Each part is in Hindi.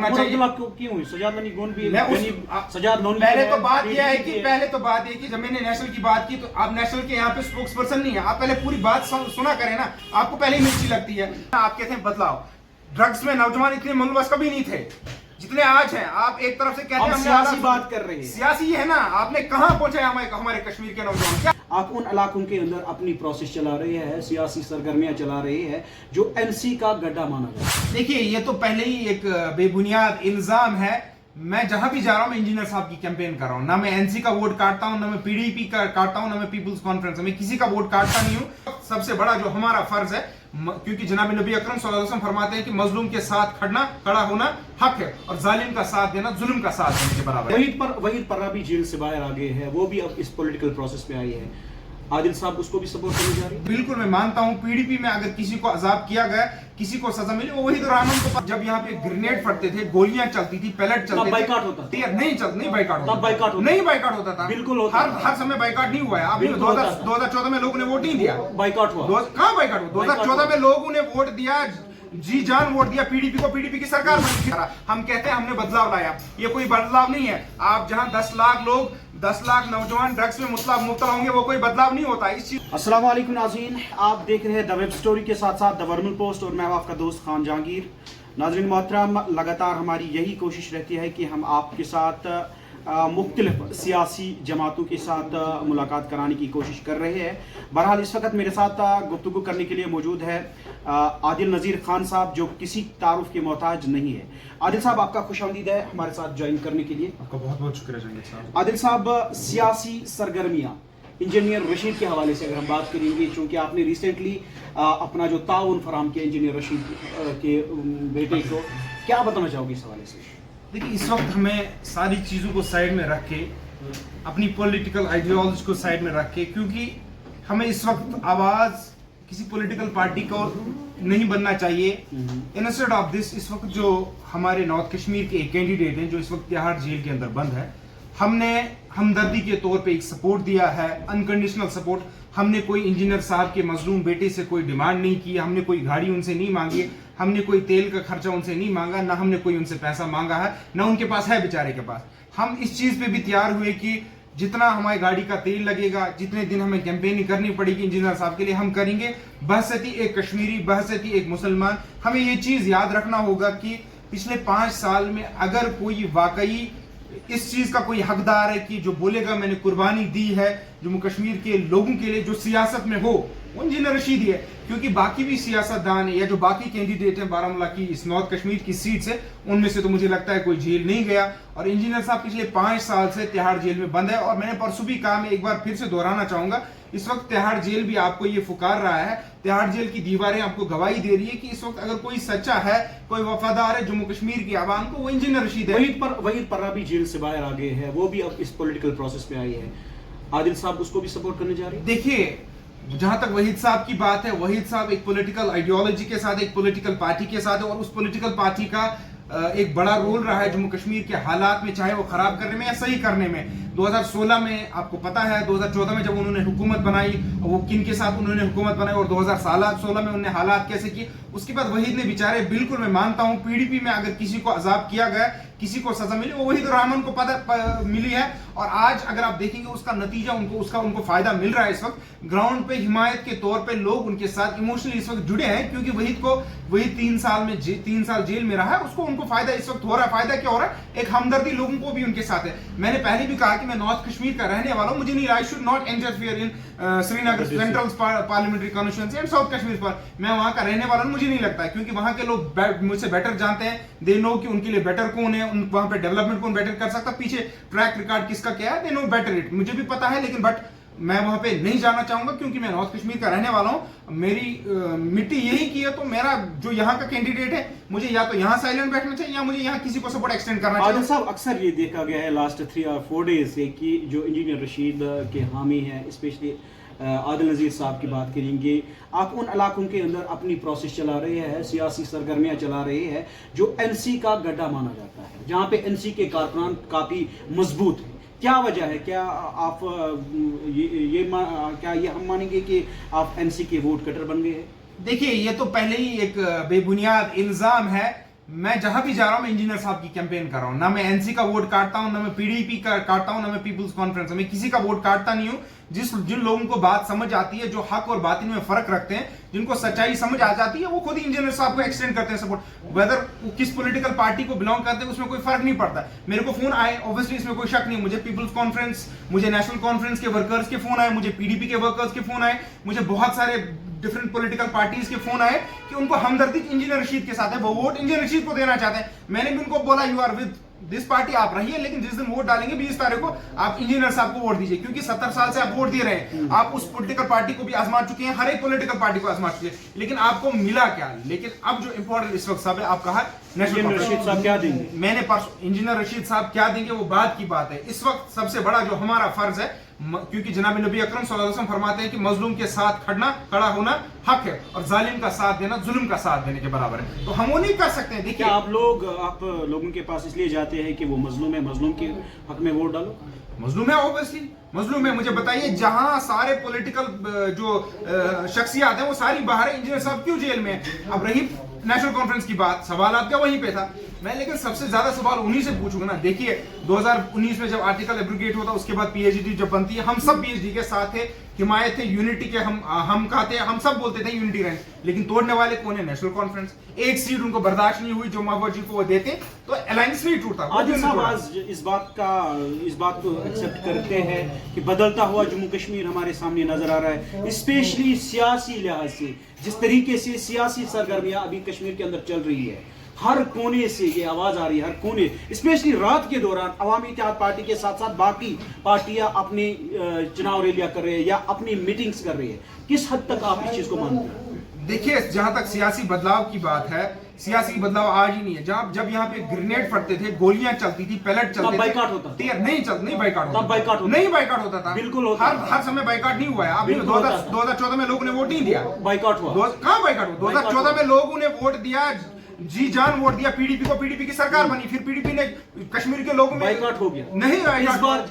रखना चाहिए। क्यों हुई सजाद लोनी गोन भी सजाद लोनी पहले तो बात यह है कि जब मैंने नेशनल की बात की तो आप नेशनल के यहाँ पे स्पोक्स पर्सन नहीं है, आप पहले पूरी बात सुना करें ना, आपको पहले ही मिर्ची लगती है। आप कहते हैं बदलाव, ड्रग्स में नौजवान इतने मुलवस कभी नहीं थे जितने आज हैं। आप एक तरफ से कहते हैं हम सियासी बात कर रहे हैं, सियासी है ना, आपने कहां पहुंचाया हमारे कश्मीर के नौजवान? क्या आप उन इलाकों के अंदर अपनी प्रोसेस चला रहे हैं, सियासी सरगर्मियां चला रहे हैं जो एनसी का गड्ढा माना जाता है? देखिए, ये तो पहले ही एक बेबुनियाद इल्जाम है। मैं जहां भी जा रहा हूं मैं इंजीनियर साहब की कैंपेन कर रहा हूं, ना मैं एनसी का वोट काटता हूं, ना मैं पीडीपी का काटता हूं, ना मैं पीपुल्स कॉन्फ्रेंस, मैं किसी का वोट काटता नहीं हूं। सबसे बड़ा जो हमारा फर्ज है, क्योंकि जनाब नबी अकरम सल्लल्लाहु अलैहि वसल्लम फरमाते हैं कि मजलूम के साथ खड़ा होना हक है और जालिम का साथ देना जुल्म का साथ देने के बराबर है। वहीद पर्रा भी जेल से बाहर आ गए हैं, वो भी अब इस पॉलिटिकल प्रोसेस में आई है। आदिल साहब उसको भी सपोर्ट करने जा रही है? बिल्कुल, मैं मानता हूं पीडीपी में अगर किसी को अजाब किया गया, किसी को सजा मिली, वो वहीद रहमान को जब यहाँ पे ग्रेनेड फटते थे, गोलियां चलती थी, पैलेट चलते थे, बाइकाट होता था? नहीं बाइकाट होता था। बिल्कुल हर समय बाइकाट नहीं हुआ है। अभी 2014 में लोगों ने वोट नहीं दिया, बाइकाट हुआ। कहाँ बाइकाट हुआ? 2014 में लोगों ने वोट दिया, जी जान वोट दिया पीडीपी को, पीडीपी की सरकार बनी। हम कहते हैं हमने बदलाव लाया, ये कोई बदलाव नहीं है। आप जहां 10 लाख लोग, 10 लाख नौजवान ड्रग्स में मुब्तला होंगे, वो कोई बदलाव नहीं होता इस चीज। अस्सलाम वालेकुम नाज़रीन, आप देख रहे हैं द वेब स्टोरी के साथ साथ द वर्मल पोस्ट और मैं आपका दोस्त खान जहांगीर। नाज़रीन मोहतरम, लगातार हमारी यही कोशिश रहती है कि हम आपके साथ मुख्तलिफ सियासी जमातों के साथ मुलाकात कराने की कोशिश कर रहे हैं। बहरहाल इस वक्त मेरे साथ गुफ्तगू करने के लिए मौजूद है आदिल नज़ीर खान साहब, जो किसी तारुफ के मोहताज नहीं है। आदिल साहब, आपका खुशामदीद है हमारे साथ ज्वाइन करने के लिए। आपका बहुत बहुत शुक्रिया जहांगीर साहब। आदिल साहब, सियासी सरगर्मियाँ इंजीनियर रशीद के हवाले से अगर हम बात करेंगे, चूँकि आपने रिसेंटली अपना जो ताउन फराम किया इंजीनियर रशीद के बेटे को, क्या बताना चाहोगे इस हवाले से? देखिए, इस वक्त हमें सारी चीज़ों को साइड में रख के, अपनी पॉलिटिकल आइडियोलॉजी को साइड में रख के, क्योंकि हमें इस वक्त आवाज़ किसी पॉलिटिकल पार्टी को नहीं बनना चाहिए। इंस्टेड ऑफ दिस, इस वक्त जो हमारे नॉर्थ कश्मीर के एक कैंडिडेट हैं जो इस वक्त तिहाड़ जेल के अंदर बंद है, हमने हमदर्दी के तौर पे एक सपोर्ट दिया है, अनकंडीशनल सपोर्ट। हमने कोई इंजीनियर साहब के मजलूम बेटे से कोई डिमांड नहीं की, हमने कोई गाड़ी उनसे नहीं मांगी, हमने कोई तेल का खर्चा उनसे नहीं मांगा, ना हमने कोई उनसे पैसा मांगा है, ना उनके पास है बेचारे के पास। हम इस चीज पे भी तैयार हुए कि जितना हमारी गाड़ी का तेल लगेगा, जितने दिन हमें कैंपेनिंग करनी पड़ेगी इंजीनियर साहब के लिए, हम करेंगे। बहसती एक कश्मीरी, बहसती एक मुसलमान। हमें ये चीज याद रखना होगा कि पिछले 5 साल में अगर कोई वाकई इस चीज का कोई हकदार है कि जो बोलेगा मैंने कुर्बानी दी है जम्मू कश्मीर के लोगों के लिए, जो सियासत में हो, वो इंजीनियर रशीद ही है। क्योंकि बाकी भी सियासतदान है या जो बाकी कैंडिडेट हैं बारामूला की इस नॉर्थ कश्मीर की सीट से, उनमें से तो मुझे लगता है कोई जेल नहीं गया। और इंजीनियर साहब पिछले 5 साल से तिहाड़ जेल में बंद है। और मैंने परसों भी कहा, मैं एक बार फिर से दोहराना चाहूंगा, इस वक्त तिहाड़ जेल भी आपको ये पुकार रहा है, तिहाड़ जेल की दीवारें आपको गवाही दे रही है कि इस वक्त अगर कोई सच्चा है, कोई वफादार है जम्मू कश्मीर की आवाम को, वो इंजीनियर रशीद है। वहीद पर्रा भी जेल से बाहर आ गए हैं, वो भी अब इस पॉलिटिकल प्रोसेस में आई है। आदिल साहब उसको भी सपोर्ट करने जा रहे हैं? देखिए, जहां तक वहीद साहब की बात है, वहीद साहब एक पॉलिटिकल आइडियोलॉजी के साथ, एक पॉलिटिकल पार्टी के साथ है, और उस पॉलिटिकल पार्टी का एक बड़ा रोल रहा है जम्मू कश्मीर के हालात में, चाहे वो खराब करने में या सही करने में। 2016 में आपको पता है, 2014 में जब उन्होंने हुकूमत बनाई, वो किन के साथ उन्होंने हुकूमत बनाई, और 2016 में उन्होंने हालात कैसे किए, उसके बाद वहीद ने बेचारे, बिल्कुल मैं मानता हूं पीडीपी में अगर किसी को अजाब किया गया, किसी को सजा मिली, वो वहीद रहमान को मिली है। और आज अगर आप देखेंगे उसका नतीजा उनको फायदा मिल रहा है। इस वक्त ग्राउंड पे हिमायत के तौर पे लोग उनके साथ इमोशनली इस वक्त जुड़े हैं, क्योंकि वहीद 3 साल जेल में रहा है, उसको उनको फायदा इस वक्त हो रहा है। फायदा क्या हो रहा है? एक हमदर्दी लोगों को भी उनके साथ है। मैंने पहले भी कहा कि मैं नॉर्थ कश्मीर का रहने वाला हूं, मुझे नहीं, I should not interfere in Srinagar central parliamentary constituency and south Kashmir पर। मैं वहां का रहने वाला हूं, मुझे नहीं लगता है, क्योंकि वहां के लोग मुझसे बेटर जानते हैं, दे नो कि उनके लिए बेटर कौन है, वहां पे डेवलपमेंट कौन बेटर कर सकता, पीछे ट्रैक रिकॉर्ड किसका क्या है, दे नो बेटर इट, मुझे भी पता है। लेकिन बट मैं वहां पे नहीं जाना चाहूंगा, क्योंकि मैं नॉर्थ कश्मीर का रहने वाला हूं, मेरी मिट्टी यही की है। तो मेरा जो यहाँ का कैंडिडेट है, मुझे या तो यहाँ साइलेंट बैठना चाहिए या मुझे यहाँ किसी को सपोर्ट एक्सटेंड करना चाहिए। आदिल साहब, अक्सर ये देखा गया है लास्ट 3 और 4 डेज से कि जो इंजीनियर रशीद के हामी हैं, स्पेशली आदिल नज़ीर साहब की बात करेंगे, आप उन इलाकों के अंदर अपनी प्रोसेस चला रहे हैं, सियासी सरगर्मियां चला रहे हैं जो एनसी का गड्ढा माना जाता है, जहां पे एनसी के कारकुनान काफ़ी मजबूत हैं। क्या वजह है? क्या आप क्या ये हम मानेंगे कि आप एनसी के वोट कटर बन गए हैं? देखिए, ये तो पहले ही एक बेबुनियाद इल्जाम है। मैं जहां भी जा रहा हूं मैं इंजीनियर साहब की कैंपेन कर रहा हूं। ना मैं एनसी का वोट काटता हूं, ना मैं पीडीपी का काटता हूं, ना मैं पीपल्स कॉन्फ्रेंस, मैं किसी का वोट काटता नहीं हूं। जिन लोगों को बात समझ आती है, जो हक और बातिन में फर्क रखते हैं, जिनको सच्चाई समझ आ जाती है, वो खुद ही इंजीनियर साहब को एक्सटेंड करते हैं सपोर्ट। वेदर किस पॉलिटिकल पार्टी को बिलोंग करते हैं उसमें कोई फर्क नहीं पड़ता। मेरे को फोन आए, ऑब्वियसली इसमें कोई शक नहीं, मुझे पीपल्स कॉन्फ्रेंस, मुझे नेशनल कॉन्फ्रेंस के वर्कर्स के फोन आए, मुझे पीडीपी के वर्कर्स के फोन आए, मुझे बहुत सारे डिफरेंट पॉलिटिकल पार्टीज के फोन आए कि उनको हमदर्दी इंजीनियर रशीद के साथ है, वो वोट इंजीनियर रशीद को देना चाहते हैं। मैंने भी उनको बोला you are with this party, आप रहिए, लेकिन जिस दिन वोट डालेंगे 20 तारीख को आप इंजीनियर साहब को वोट दीजिए, क्योंकि 70 साल से आप वोट दे रहे हैं। आप उस पॉलिटिकल पार्टी को भी आजमा चुके हैं, हर एक पॉलिटिकल पार्टी को आजमा चुके हैं, लेकिन आपको मिला क्या? लेकिन अब जो इंपॉर्टेंट इस वक्त साहब है, आप कहा इंजीनियर रशीद साहब क्या देंगे? मैंने परसों इंजीनियर रशीद साहब क्या देंगे वो बात की बात है। इस वक्त सबसे बड़ा जो हमारा फर्ज है, क्योंकि जनाब नबी अकरम सल्लल्लाहु अलैहि वसल्लम फरमाते हैं कि मजलूम के साथ खड़ा होना हक है और जालिम का साथ देना जुल्म का साथ देने के बराबर है, तो हम वो नहीं कर सकते हैं। देखिए आप लोगों के पास इसलिए जाते हैं कि वो मजलूम है, मजलूम के हक में वोट डालो। मजलूम है, ऑब्वियसली मजलूम है। मुझे बताइए, जहां सारे पॉलिटिकल जो शख्सियात हैं वो सारी बाहर है, इंजीनियर साहब क्यों जेल में है? अब रही नेशनल कॉन्फ्रेंस की बात, सवाल आपका वहीं पे था। मैं लेकिन सबसे ज्यादा सवाल उन्हीं से पूछूंगा ना। देखिए 2019 में जब आर्टिकल एब्रोगेट होता, उसके बाद पीएचडी जब बनती है, हम सब पीएचडी के साथ थे, हिमायत थे यूनिटी के, हम कहते हैं, हम सब बोलते थे यूनिटी रहे, लेकिन तोड़ने वाले कौन है? National conference. एक सीट उनको बर्दाश्त नहीं हुई जो महबूब जी को वो देते, तो अलायंस नहीं टूटता। आदिल साहब आज इस बात को एक्सेप्ट करते हैं कि बदलता हुआ जम्मू कश्मीर हमारे सामने नजर आ रहा है, स्पेशली सियासी लिहाज से, जिस तरीके से सियासी सरगर्मियां अभी कश्मीर के अंदर चल रही है, हर कोने से ये आवाज आ रही है, हर कोने, स्पेशली रात के दौरान अवामी इत्तेहाद पार्टी के साथ साथ बाकी पार्टियां अपनी चुनाव रैलियां कर रही है या अपनी मीटिंग्स कर रही है। किस हद तक आप इस चीज को मानते हैं? देखिए, जहां तक सियासी बदलाव की बात है, सियासी बदलाव आज ही नहीं है। जब यहाँ पे ग्रेनेड फटते थे, गोलियां चलती थी, पैलेट चलते थे, बाइकाट होता था। नहीं बाइकाट होता, तब बाइकाट होता, नहीं बाइकाट होता था, बिल्कुल होता हर समय बाइकाट नहीं हुआ है। आपने 2014 में लोगों ने वोट नहीं दिया, बाइकाट हुआ। कहाँ बाइकाट हुआ? 2014 में लोगों ने वोट दिया, जी जान वोट दिया पीडीपी को, पीडीपी की सरकार बनी, फिर पीडीपी ने कश्मीर के लोगों में बाइकाट हो गया। नहीं,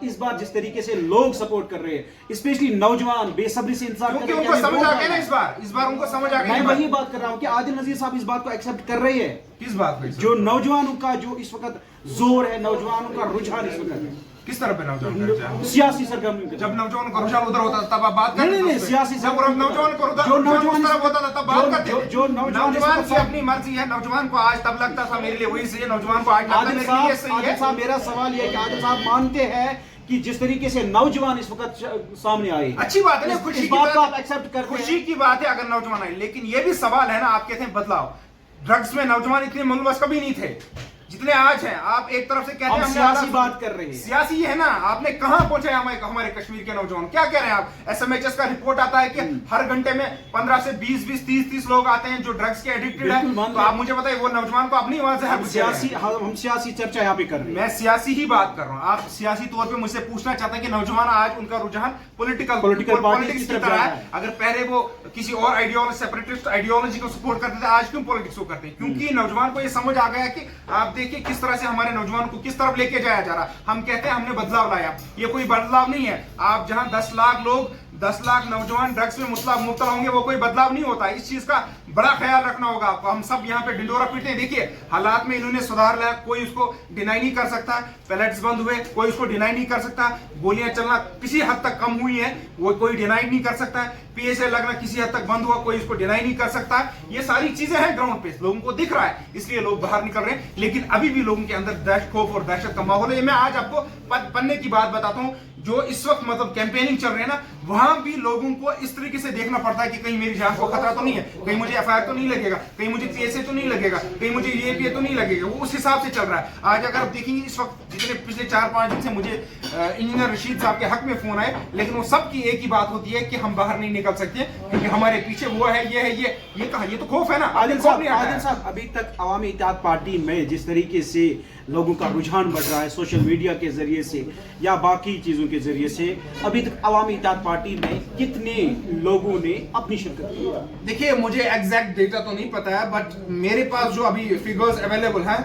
इस बार जिस तरीके से लोग सपोर्ट कर रहे हैं, स्पेशली नौजवान बेसब्री से इंतजार कर रहे हैं, उनको समझ आ गया ना इस बार उनको समझ आ गया। मैं वही बात कर रहा हूं कि आदिल नजीर साहब इस बात को एक्सेप्ट कर रहे हैं। किस बात को? जो नौजवानों का जो इस वक्त जोर है, नौजवानों का रुझान इस वक्त किस तरह पे नौजवान सियासी सरगर्मी, जब नौजवानों का रुझान उधर होता था तब आप बात करते? नहीं, सियासी जब नौजवान को जो नौजवान होता था तब बात करते? जो नौजवान की अपनी मर्जी है, नौजवान को आज तब लगता था मेरे लिए वही सही है, नौजवान को आज लगता है मेरे लिए सही है। साहब, मेरा सवाल यह है कि आदिल साहब मानते हैं कि जिस तरीके से नौजवान इस वक्त सामने आए, अच्छी बात है, खुशी की बात आप एक्सेप्ट करते हैं, खुशी की बात है अगर नौजवान आए, लेकिन ये भी सवाल है ना, आप कहते हैं बदलाव, ड्रग्स में नौजवान इतने मुलवस कभी नहीं थे जितने आज हैं। आप एक तरफ से कहते हैं हम सियासी बात कर रहे हैं, सियासी है ना, आपने कहां पहुंचे हमारे कश्मीर के नौजवान? क्या कह रहे हैं आप? एसएमएचएस का रिपोर्ट आता है कि हर घंटे में 15 से 20 30 लोग आते हैं जो ड्रग्स के एडिक्टेड है। तो आप मुझे बताइए, वो नौजवान को अपनी आवाज हम सियासी चर्चा यहाँ पे कर रहे हैं। मैं सियासी ही बात कर रहा हूँ। आप सियासी तौर पे मुझसे पूछना चाहते हैं कि नौजवान आज उनका रुझान पॉलिटिक्स की तरह है। अगर पहले वो किसी और आइडियोलॉजी, सेपरेटिस्ट आइडियोलॉजी को सपोर्ट करते थे, आज क्यों पॉलिटिक्स को करते हैं? क्योंकि नौजवान को ये समझ आ गया कि आप देखिए किस तरह से हमारे नौजवान को किस तरफ लेके जाया जा रहा। हम कहते हैं हमने बदलाव लाया, ये कोई बदलाव नहीं है। आप जहां 10 लाख नौजवान ड्रग्स में मुब्तला होंगे, वो कोई बदलाव नहीं होता। इस चीज का बड़ा ख्याल रखना होगा आपको। हम सब यहाँ पे ढिंडोरा पीटते हैं। देखिए हालात में इन्होंने सुधार लाया, कोई उसको डिनाई नहीं कर सकता। पैलेट्स बंद हुए, कोई उसको डिनाई नहीं कर सकता। गोलियां चलना किसी हद तक कम हुई है, वो कोई डिनाई नहीं कर सकता। पीएसए लगना किसी हद तक बंद हुआ, कोई इसको डिनाई नहीं कर सकता। ये सारी चीजें हैं ग्राउंड पे, लोगों को दिख रहा है, इसलिए लोग बाहर निकल रहे हैं। लेकिन अभी भी लोगों के अंदर दहशत, खौफ और दहशत का माहौल है। मैं आज आपको पन्ने की बात बताता हूँ। जो इस वक्त मतलब कैंपेनिंग चल रही है ना, वहां भी लोगों को इस तरीके से देखना पड़ता है कि कहीं मेरी जान को खतरा तो नहीं है, कहीं मुझे एफआईआर तो नहीं लगेगा, कहीं मुझे पीएसए तो नहीं लगेगा, कहीं मुझे ये तो नहीं लगेगा। वो उस हिसाब से चल रहा है। आज अगर आप देखेंगे इस वक्त जितने पिछले 4-5 दिन से मुझे इंजीनियर रशीद साहब के हक में फोन आए, लेकिन वो सबकी एक ही बात होती है कि हम बाहर नहीं निकल सकते क्योंकि हमारे पीछे वो है, ये है, ये कहा, ये तो खौफ है ना। आदिल साहब, अभी तक अवामी इत्तेहाद पार्टी में जिस तरीके से लोगों का रुझान बढ़ रहा है सोशल मीडिया के जरिए से या बाकी चीजों के जरिए से, अभी तक अवामी इत्तेहाद पार्टी में कितने लोगों ने अपनी शिरकत की? देखिए मुझे एग्जैक्ट डेटा तो नहीं पता है, बट मेरे पास जो अभी फिगर्स अवेलेबल हैं,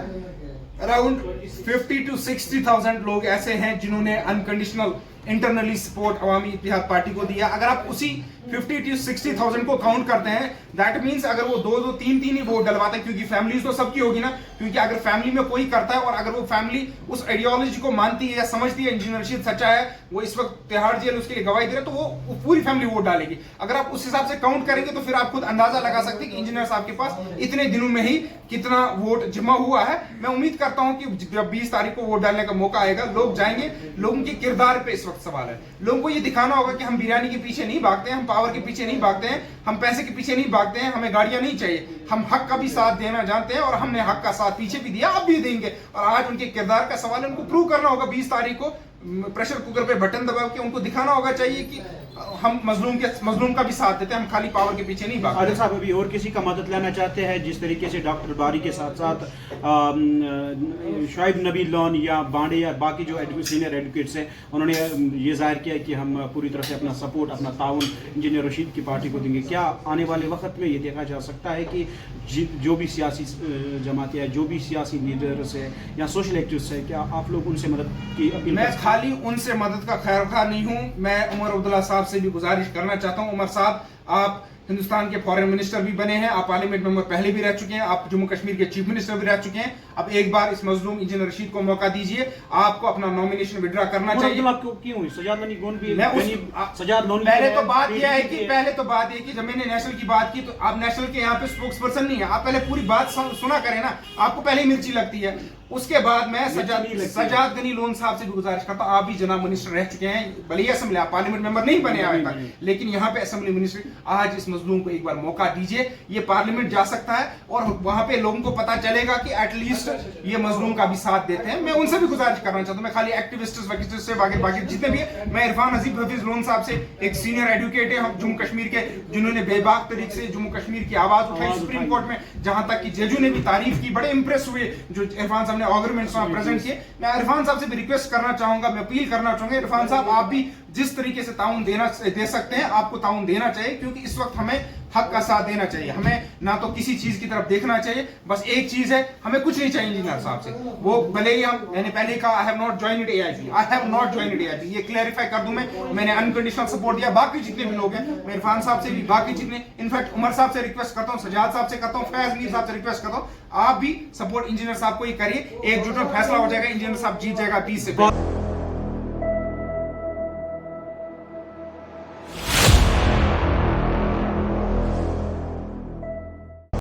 अराउंड 50 to 60,000 लोग ऐसे हैं जिन्होंने अनकंडीशनल इंटरनली सपोर्ट अवामी इत्तेहाद पार्टी को दिया। अगर आप उसी 50 to 60,000 को काउंट करते हैं, दैट मींस अगर वो 2-2, 3-3 ही वोट डलवाते हैं, क्योंकि फैमिलीज तो सबकी होगी ना, क्योंकि अगर फैमिली में कोई करता है और अगर वो फैमिली उस आइडियोलॉजी को मानती है या समझती है इंजीनियर रशीद सच्चा है, वो इस वक्त तिहाड़ जेल उसके लिए गवाही दे रहे, तो वो पूरी फैमिली वोट डालेगी। अगर आप उस हिसाब से काउंट करेंगे तो फिर आप खुद अंदाजा लगा सकते हैं कि इंजीनियर साहब के पास इतने दिनों में ही कितना वोट जमा हुआ है। मैं उम्मीद करता हूं कि जब 20 तारीख को वोट डालने का मौका आएगा, लोग जाएंगे। लोगों के किरदार पे इस वक्त सवाल है। लोगों को ये दिखाना होगा कि हम बिरयानी के पीछे नहीं भागते हैं, हम पावर के पीछे नहीं भागते हैं, हम पैसे के पीछे नहीं भागते हैं, हमें गाड़ियां नहीं चाहिए, हम हक का भी साथ देना जानते हैं और हमने हक का साथ पीछे भी दिया, अब भी देंगे। और आज उनके किरदार का सवाल है, उनको प्रूव करना होगा 20 तारीख को प्रेशर कुकर पे बटन दबा के उनको दिखाना होगा चाहिए कि हम मजलूम का भी साथ देते हैं, हम खाली पावर के पीछे नहीं भागते। आदिल साहब अभी और किसी का मदद लेना चाहते हैं? जिस तरीके से डॉक्टर बारी के साथ साथ शुआइब नबी लोन या बांडे या बाकी जो सीनियर एडवोकेट्स हैं, उन्होंने ये जाहिर किया कि हम पूरी तरह से अपना सपोर्ट, अपना ताउन इंजीनियर रशीद की पार्टी को देंगे। क्या आने वाले वक्त में ये देखा जा सकता है कि जो भी सियासी जमातें हैं, जो भी सियासी लीडर्स है या सोशल एक्टिविस्ट है, क्या आप लोग उनसे मदद की अपील? मैं खाली उनसे मदद का खैरखा नहीं हूं, मैं उमर अब्दुल्ला साहब से भी गुजारिश करना चाहता हूं। उमर साहब, आप हिंदुस्तान के फॉरेन मिनिस्टर भी बने हैं, आप पार्लियामेंट मेंबर पहले भी रह चुके हैं, आप जम्मू कश्मीर के चीफ मिनिस्टर भी रह चुके हैं। अब एक बार इस मजलूम इंजीनियर रशीद को मौका दीजिए, आपको अपना नॉमिनेशन विड्रॉ करना चाहिए। पहले तो बात यह है कि जब मैंने नेशनल की बात की, तो आप नेशनल के यहाँ पे स्पोक्स पर्सन नहीं है, आप पहले पूरी बात सुना करें ना, आपको पहले ही मिर्ची लगती है। उसके बाद मैं सजाद गनी लोन साहब से भी गुजारिश करता हूं, आप भी जनाब मिनिस्टर रह चुके हैं, भले ही असेंबली आप पार्लियामेंट मेंबर नहीं बने अभी तक, लेकिन यहाँ पे असेंबली मिनिस्टर, आज इस मजलूम को एक बार मौका दीजिए, ये पार्लियामेंट जा सकता है और वहां पे लोगों को पता चलेगा कि एटलीस्ट ये मजलूम का भी साथ देते हैं। मैं उनसे भी गुजारिश करना चाहता हूं, मैं खाली एक्टिविस्ट से बाकी जितने भी है, मैं इरफान हजीब हफीज लोन साहब से, एक सीनियर एडवोकेट है जम्मू कश्मीर के, जिन्होंने बेबाक तरीके से जम्मू कश्मीर की आवाज उठाई सुप्रीम कोर्ट में, जहां तक कि जजों ने भी तारीफ की, बड़े इंप्रेस हुए जो इरफान साहब ने आर्गुमेंट्स प्रेजेंट किए। मैं इरफान साहब से भी रिक्वेस्ट करना चाहूंगा, मैं अपील करना चाहूंगा, इरफान साहब आप भी जिस तरीके से ताउन दे सकते हैं, आपको ताउन देना चाहिए, क्योंकि इस वक्त हमें हक का साथ देना चाहिए। हमें ना तो किसी चीज की तरफ देखना चाहिए, बस एक चीज है, हमें कुछ नहीं चाहिए इंजीनियर साहब से। वो भले ही मैंने पहले कहा, I have not joined AIP, ये क्लैरिफाई कर दूं मैंने अनकंडीशनल सपोर्ट दिया। बाकी जितने भी लोग हैं, मैं इरफान साहब से भी, बाकी जितने, इनफैक्ट उमर साहब से रिक्वेस्ट करता हूं, सजाद साहब से करता हूं, फैज मीर साहब से रिक्वेस्ट करता हूं, आप भी सपोर्ट इंजीनियर साहब को ही करिए। एकजुट में फैसला हो जाएगा, इंजीनियर साहब जीत जाएगा 20 से।